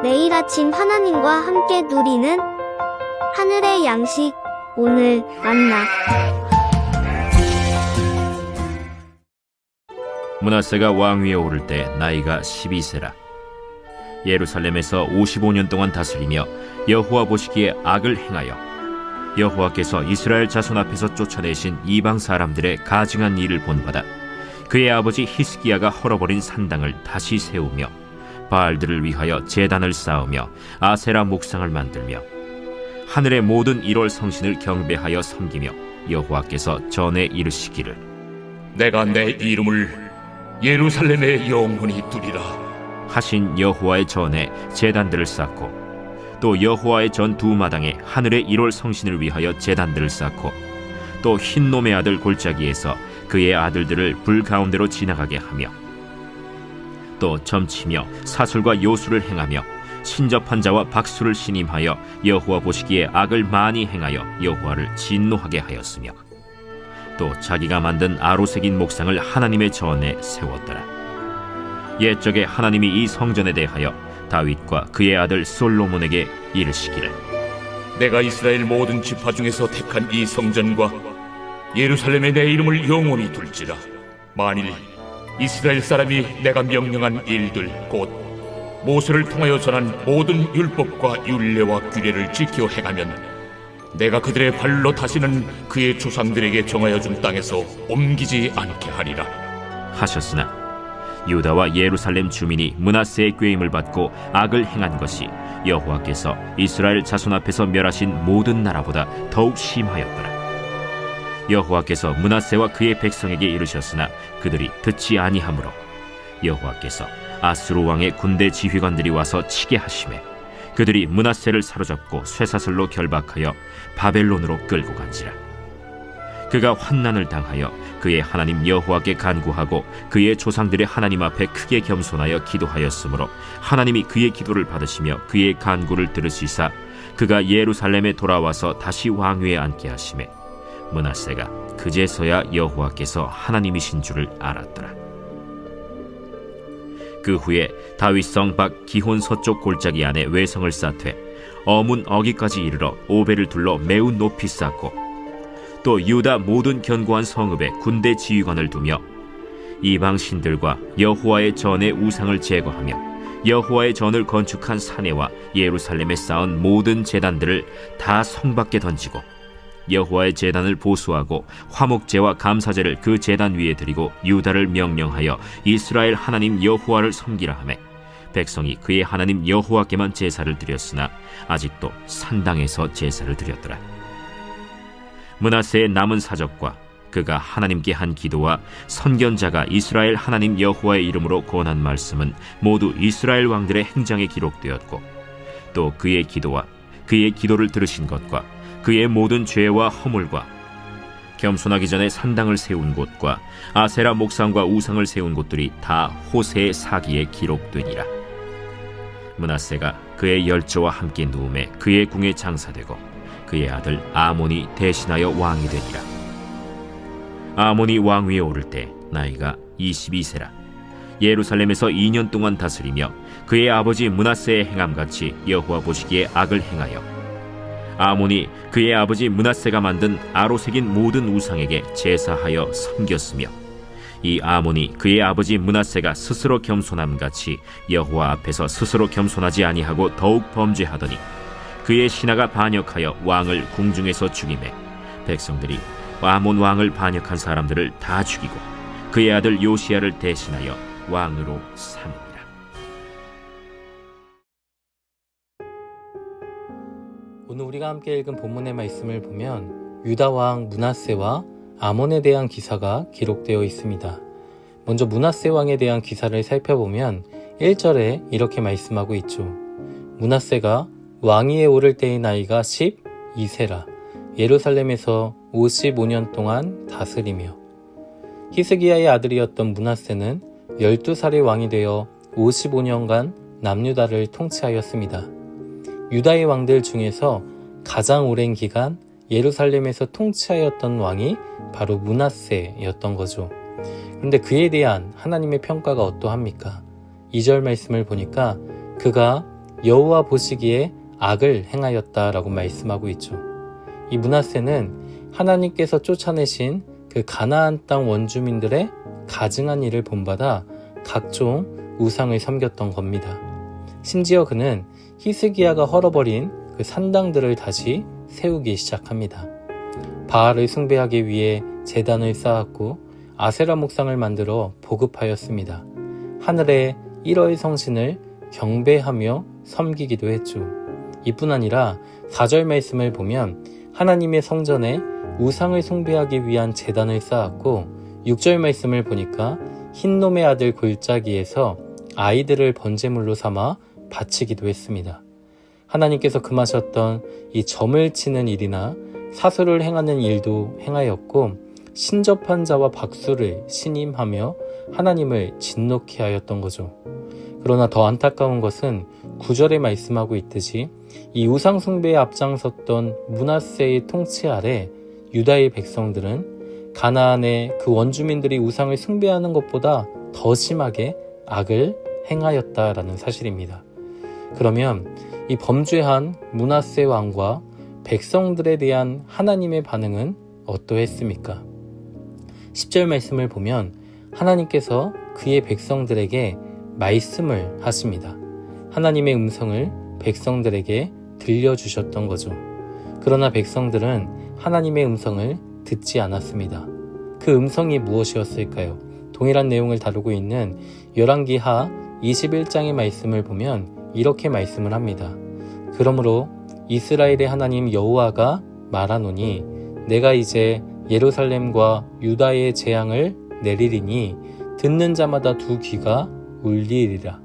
매일 아침 하나님과 함께 누리는 하늘의 양식, 오늘 만나. 므낫세가 왕위에 오를 때 나이가 12세라. 예루살렘에서 55년 동안 다스리며 여호와 보시기에 악을 행하여 여호와께서 이스라엘 자손 앞에서 쫓아내신 이방 사람들의 가증한 일을 본받아 그의 아버지 히스기야가 헐어버린 산당을 다시 세우며 바알들을 위하여 제단을 쌓으며 아세라 목상을 만들며 하늘의 모든 1월 성신을 경배하여 섬기며 여호와께서 전에 이르시기를 내가 내 이름을 예루살렘에 영원히 두리라 하신 여호와의 전에 제단들을 쌓고 또 여호와의 전 두 마당에 하늘의 1월 성신을 위하여 제단들을 쌓고 또 흰놈의 아들 골짜기에서 그의 아들들을 불 가운데로 지나가게 하며 또 점치며 사술과 요술을 행하며 신접한 자와 박수를 신임하여 여호와 보시기에 악을 많이 행하여 여호와를 진노하게 하였으며 또 자기가 만든 아로새긴 목상을 하나님의 전에 세웠더라. 옛적에 하나님이 이 성전에 대하여 다윗과 그의 아들 솔로몬에게 이르시기를 내가 이스라엘 모든 지파 중에서 택한 이 성전과 예루살렘에 내 이름을 영원히 둘지라. 만일 이스라엘 사람이 내가 명령한 일들 곧 모세를 통하여 전한 모든 율법과 율례와 규례를 지켜 행하면 내가 그들의 발로 다시는 그의 조상들에게 정하여 준 땅에서 옮기지 않게 하리라 하셨으나 유다와 예루살렘 주민이 므낫세의 꾀임을 받고 악을 행한 것이 여호와께서 이스라엘 자손 앞에서 멸하신 모든 나라보다 더욱 심하였더라. 여호와께서 므낫세와 그의 백성에게 이르셨으나 그들이 듣지 아니하므로 여호와께서 아수르 왕의 군대 지휘관들이 와서 치게 하시매 그들이 므낫세를 사로잡고 쇠사슬로 결박하여 바벨론으로 끌고 간지라. 그가 환난을 당하여 그의 하나님 여호와께 간구하고 그의 조상들의 하나님 앞에 크게 겸손하여 기도하였으므로 하나님이 그의 기도를 받으시며 그의 간구를 들으시사 그가 예루살렘에 돌아와서 다시 왕위에 앉게 하시매 므낫세가 그제서야 여호와께서 하나님이신 줄을 알았더라. 그 후에 다윗성 밖 기혼 서쪽 골짜기 안에 외성을 쌓되 어문 어기까지 이르러 오벨을 둘러 매우 높이 쌓고 또 유다 모든 견고한 성읍에 군대 지휘관을 두며 이방 신들과 여호와의 전의 우상을 제거하며 여호와의 전을 건축한 사내와 예루살렘에 쌓은 모든 제단들을 다 성 밖에 던지고 여호와의 제단을 보수하고 화목제와 감사제를 그 제단 위에 드리고 유다를 명령하여 이스라엘 하나님 여호와를 섬기라 하매 백성이 그의 하나님 여호와께만 제사를 드렸으나 아직도 산당에서 제사를 드렸더라. 므낫세의 남은 사적과 그가 하나님께 한 기도와 선견자가 이스라엘 하나님 여호와의 이름으로 권한 말씀은 모두 이스라엘 왕들의 행장에 기록되었고 또 그의 기도와 그의 기도를 들으신 것과 그의 모든 죄와 허물과 겸손하기 전에 산당을 세운 곳과 아세라 목상과 우상을 세운 곳들이 다 호세의 사기에 기록되니라. 므낫세가 그의 열조와 함께 누움에 그의 궁에 장사되고 그의 아들 아몬이 대신하여 왕이 되니라. 아몬이 왕위에 오를 때 나이가 22세라. 예루살렘에서 2년 동안 다스리며 그의 아버지 므낫세의 행함같이 여호와 보시기에 악을 행하여 아몬이 그의 아버지 므낫세가 만든 아로새긴 모든 우상에게 제사하여 섬겼으며 이 아몬이 그의 아버지 므낫세가 스스로 겸손함같이 여호와 앞에서 스스로 겸손하지 아니하고 더욱 범죄하더니 그의 신하가 반역하여 왕을 궁중에서 죽이매 백성들이 아몬 왕을 반역한 사람들을 다 죽이고 그의 아들 요시야를 대신하여 왕으로 삼으니라. 오늘 우리가 함께 읽은 본문의 말씀을 보면 유다 왕 므낫세와 아몬에 대한 기사가 기록되어 있습니다. 먼저 므낫세 왕에 대한 기사를 살펴보면 1절에 이렇게 말씀하고 있죠. 므낫세가 왕위에 오를 때의 나이가 12세라. 예루살렘에서 55년 동안 다스리며 히스기야의 아들이었던 므낫세는 12살의 왕이 되어 55년간 남유다를 통치하였습니다. 유다의 왕들 중에서 가장 오랜 기간 예루살렘에서 통치하였던 왕이 바로 므낫세였던 거죠. 그런데 그에 대한 하나님의 평가가 어떠합니까? 2절 말씀을 보니까 그가 여호와 보시기에 악을 행하였다라고 말씀하고 있죠. 이 므낫세는 하나님께서 쫓아내신 그 가나안 땅 원주민들의 가증한 일을 본받아 각종 우상을 섬겼던 겁니다. 심지어 그는 히스기야가 헐어버린 그 산당들을 다시 세우기 시작합니다. 바알을 숭배하기 위해 제단을 쌓았고 아세라 목상을 만들어 보급하였습니다. 하늘의 1월 성신을 경배하며 섬기기도 했죠. 이뿐 아니라 4절 말씀을 보면 하나님의 성전에 우상을 숭배하기 위한 제단을 쌓았고 6절 말씀을 보니까 흰놈의 아들 골짜기에서 아이들을 번제물로 삼아 바치기도 했습니다. 하나님께서 금하셨던 이 점을 치는 일이나 사수를 행하는 일도 행하였고 신접한 자와 박수를 신임하며 하나님을 진노케 하였던 거죠. 그러나 더 안타까운 것은 9절에 말씀하고 있듯이 이 우상 숭배에 앞장섰던 므낫세의 통치 아래 유다의 백성들은 가나안의 그 원주민들이 우상을 숭배하는 것보다 더 심하게 악을 행하였다라는 사실입니다. 그러면 이 범죄한 므낫세 왕과 백성들에 대한 하나님의 반응은 어떠했습니까? 10절 말씀을 보면 하나님께서 그의 백성들에게 말씀을 하십니다. 하나님의 음성을 백성들에게 들려주셨던 거죠. 그러나 백성들은 하나님의 음성을 듣지 않았습니다. 그 음성이 무엇이었을까요? 동일한 내용을 다루고 있는 열왕기하 21장의 말씀을 보면 이렇게 말씀을 합니다. 그러므로 이스라엘의 하나님 여호와가 말하노니 내가 이제 예루살렘과 유다의 재앙을 내리리니 듣는 자마다 두 귀가 울리리라.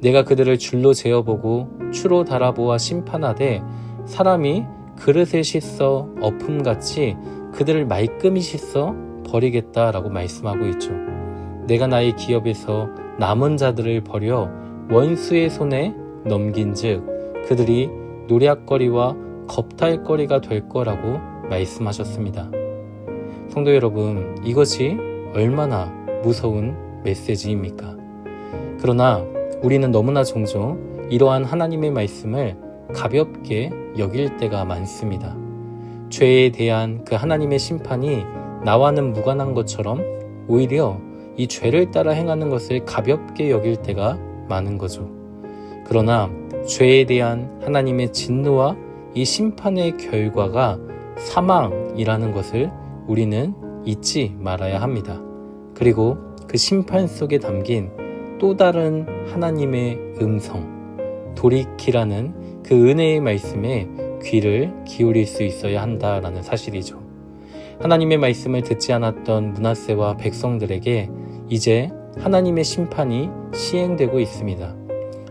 내가 그들을 줄로 재어보고 추로 달아보아 심판하되 사람이 그릇에 씻어 엎음같이 그들을 말끔히 씻어 버리겠다라고 말씀하고 있죠. 내가 나의 기업에서 남은 자들을 버려 원수의 손에 넘긴즉 그들이 노략거리와 겁탈거리가 될 거라고 말씀하셨습니다. 성도 여러분, 이것이 얼마나 무서운 메시지입니까? 그러나 우리는 너무나 종종 이러한 하나님의 말씀을 가볍게 여길 때가 많습니다. 죄에 대한 그 하나님의 심판이 나와는 무관한 것처럼 오히려 이 죄를 따라 행하는 것을 가볍게 여길 때가 많은 거죠. 그러나 죄에 대한 하나님의 진노와 이 심판의 결과가 사망이라는 것을 우리는 잊지 말아야 합니다. 그리고 그 심판 속에 담긴 또 다른 하나님의 음성, 돌이키라는 그 은혜의 말씀에 귀를 기울일 수 있어야 한다라는 사실이죠. 하나님의 말씀을 듣지 않았던 므낫세와 백성들에게 이제 하나님의 심판이 시행되고 있습니다.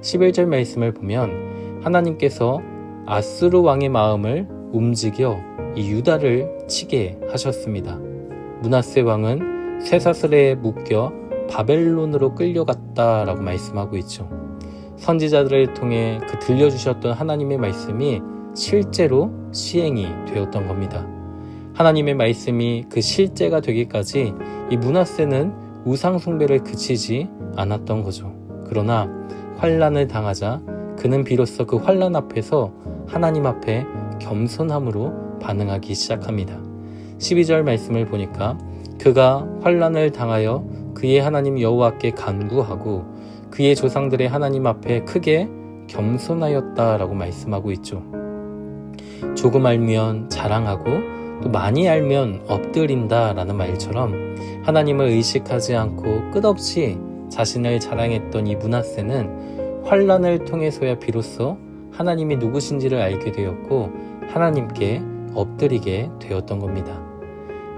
11절 말씀을 보면 하나님께서 아수르 왕의 마음을 움직여 이 유다를 치게 하셨습니다. 므낫세 왕은 쇠사슬에 묶여 바벨론으로 끌려갔다라고 말씀하고 있죠. 선지자들을 통해 그 들려주셨던 하나님의 말씀이 실제로 시행이 되었던 겁니다. 하나님의 말씀이 그 실제가 되기까지 이 므낫세는 우상 숭배를 그치지 않았던 거죠. 그러나 환난을 당하자 그는 비로소 그 환난 앞에서 하나님 앞에 겸손함으로 반응하기 시작합니다. 12절 말씀을 보니까 그가 환난을 당하여 그의 하나님 여호와께 간구하고 그의 조상들의 하나님 앞에 크게 겸손하였다라고 말씀하고 있죠. 조금 알면 자랑하고 또 많이 알면 엎드린다라는 말처럼 하나님을 의식하지 않고 끝없이 자신을 자랑했던 이 므낫세는 환난을 통해서야 비로소 하나님이 누구신지를 알게 되었고 하나님께 엎드리게 되었던 겁니다.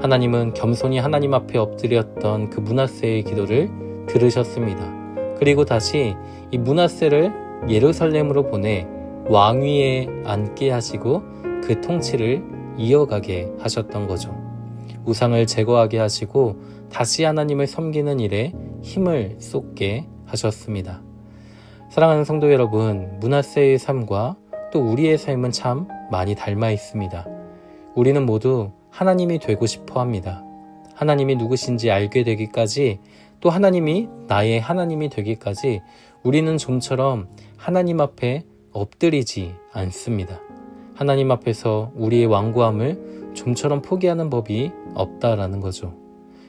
하나님은 겸손히 하나님 앞에 엎드렸던 그 므낫세의 기도를 들으셨습니다. 그리고 다시 이 므낫세를 예루살렘으로 보내 왕위에 앉게 하시고 그 통치를 이어가게 하셨던 거죠. 우상을 제거하게 하시고 다시 하나님을 섬기는 일에 힘을 쏟게 하셨습니다. 사랑하는 성도 여러분, 므낫세의 삶과 또 우리의 삶은 참 많이 닮아 있습니다. 우리는 모두 하나님이 되고 싶어 합니다. 하나님이 누구신지 알게 되기까지 또 하나님이 나의 하나님이 되기까지 우리는 좀처럼 하나님 앞에 엎드리지 않습니다. 하나님 앞에서 우리의 완고함을 좀처럼 포기하는 법이 없다라는 거죠.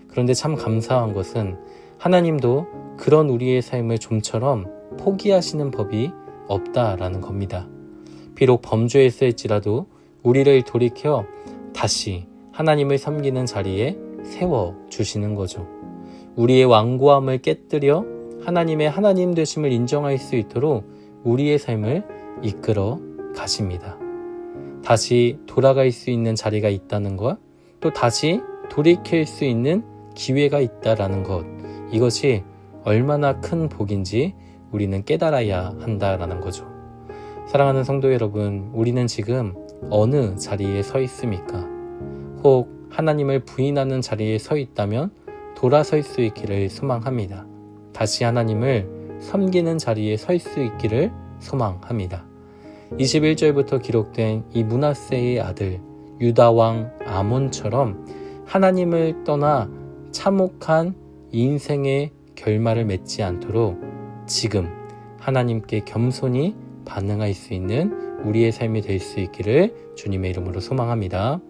그런데 참 감사한 것은 하나님도 그런 우리의 삶을 좀처럼 포기하시는 법이 없다라는 겁니다. 비록 범죄했을지라도 우리를 돌이켜 다시 하나님을 섬기는 자리에 세워주시는 거죠. 우리의 완고함을 깨뜨려 하나님의 하나님 되심을 인정할 수 있도록 우리의 삶을 이끌어 가십니다. 다시 돌아갈 수 있는 자리가 있다는 것, 또 다시 돌이킬 수 있는 기회가 있다라는 것, 이것이 얼마나 큰 복인지 우리는 깨달아야 한다라는 거죠. 사랑하는 성도 여러분, 우리는 지금 어느 자리에 서 있습니까? 혹 하나님을 부인하는 자리에 서 있다면 돌아설 수 있기를 소망합니다. 다시 하나님을 섬기는 자리에 설 수 있기를 소망합니다. 21절부터 기록된 이 므낫세의 아들 유다 왕 아몬처럼 하나님을 떠나 참혹한 인생의 결말을 맺지 않도록 지금 하나님께 겸손히 반응할 수 있는 우리의 삶이 될 수 있기를 주님의 이름으로 소망합니다.